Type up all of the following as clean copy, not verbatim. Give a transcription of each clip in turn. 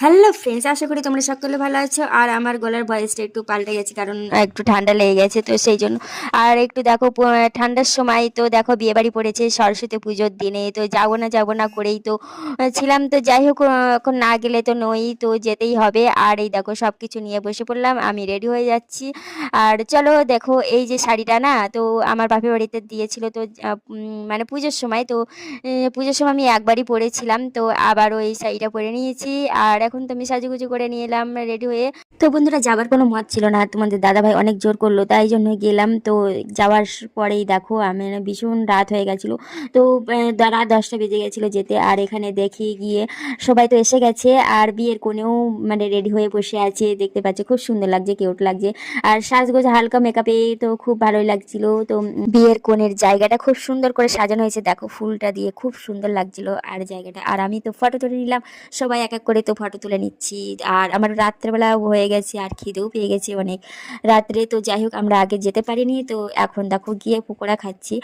Hello friends, আশা করি তোমরা সকলে ভালো আছো। আর আমার গলার ভয়েসটা একটু পাল্টে গেছে, কারণ একটু ঠান্ডা লেগে গেছে, তো সেই জন্য। আর একটু দেখো, ঠান্ডার সময় তো দেখো বিয়ে বাড়ি পড়েছে সরস্বতী পুজোর দিনে, তো যাবো না করেই তো ছিলাম। তো যাই হোক, এখন না গেলে তো নই, তো যেতেই হবে। আর এই দেখো সব কিছু নিয়ে বসে পড়লাম, আমি রেডি হয়ে যাচ্ছি। আর চলো দেখো, এই যে শাড়িটা না, তো আমার বাপের বাড়িতে দিয়েছিল, তো মানে পুজোর সময় তো পুজোর সময় আমি একবারই পরেছিলাম, তো আবারও এই শাড়িটা পরে নিয়েছি। আর এখন তো আমি সাজুগুজু করে নিয়ে এলাম রেডি হয়ে। তো বন্ধুরা, যাবার কোনো মত ছিল না, তোমাদের দাদাভাই অনেক জোর করলো, তাই জন্য গেলাম। তো যাওয়ার পরেই দেখো আমি ভীষণ রাত হয়ে গেছিলো। তো রাত 10টা বেজে গেছিলো যেতে। আর এখানে দেখি গিয়ে সবাই তো এসে গেছে, আর বিয়ের কোণেও মানে রেডি হয়ে বসে আছে, দেখতে পাচ্ছে, খুব সুন্দর লাগছে, কিউট লাগছে। আর সাজগোজ হালকা মেকআপে তো খুব ভালোই লাগছিল। তো বিয়ের কোণের জায়গাটা খুব সুন্দর করে সাজানো হয়েছে, দেখো ফুলটা দিয়ে খুব সুন্দর লাগছিল আর জায়গাটা। আর আমি তো ফটো তুলে নিলাম, সবাই এক এক করে তো ফটো তুলে নিচ্ছি। আর আমার রাত্রেবেলা হয়ে গেছে, আর খিদেও পেয়ে গেছে অনেক রাত্রে। তো যাই হোক, আমরা আগে যেতে পারিনি, তো এখন দেখো গিয়ে পকোড়া খাচ্ছি,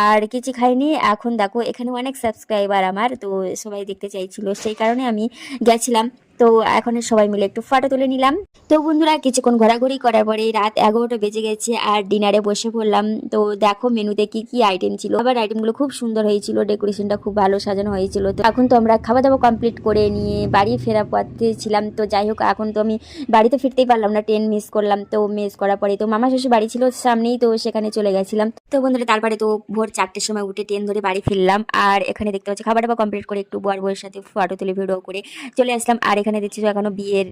আর কিছু খাইনি। এখন দেখো এখানে অনেক সাবস্ক্রাইবার আমার, তো সবাই দেখতে চাইছিল, সেই কারণে আমি গেছিলাম। তো এখন সবাই মিলে একটু ফটো তুলে নিলাম। তো বন্ধুরা, কিছুক্ষণ ঘোরাঘুরি করার পরে রাত 11টা বেজে গেছে, আর ডিনারে বসে পড়লাম। তো দেখো মেনুতে কি কি আইটেম ছিল, আবার আইটেমগুলো খুব সুন্দর হয়েছিল, ডেকোরেশনটা খুব ভালো সাজানো হয়েছিল। তো এখন তো আমরা খাওয়া দাওয়া কমপ্লিট করে নিয়ে বাড়ি ফেরা পথে ছিলাম। তো যাই হোক, এখন তো আমি বাড়িতে ফিরতেই পারলাম না, ট্রেন মিস করলাম। তো মিস করার পরে তো মামা শ্বশুর বাড়ি ছিল সামনেই, তো সেখানে চলে গেছিলাম। তো বন্ধুরা, তারপরে তো ভোর 4টের সময় উঠে ট্রেন ধরে বাড়ি ফিরলাম। আর এখানে দেখতে পাচ্ছি খাবার দাবার কমপ্লিট করে একটু বর বউয়ের সাথে ফটো তুলে ভিডিও করে চলে আসলাম। আর এখানে দেখছি তো এখনো বিয়ের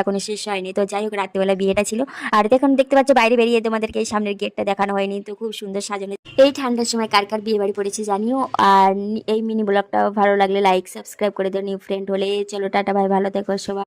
এখনো শেষ হয়নি। তো যাই হোক, রাত্রেবেলা বিয়েটা ছিল। আর এখন দেখতে পাচ্ছ বাইরে বেরিয়ে তোমাদেরকে এই সামনের গেটটা দেখানো হয়নি, তো খুব সুন্দর সাজানো। এই ঠান্ডার সময় কার কার বিয়ে বাড়ি পড়েছে জানিও। আর এই মিনি ব্লগটা ভালো লাগলে লাইক সাবস্ক্রাইব করে দিও, নিউ ফ্রেন্ড হলে। চলো টাটা, ভাই, ভালো থেকো সবাই।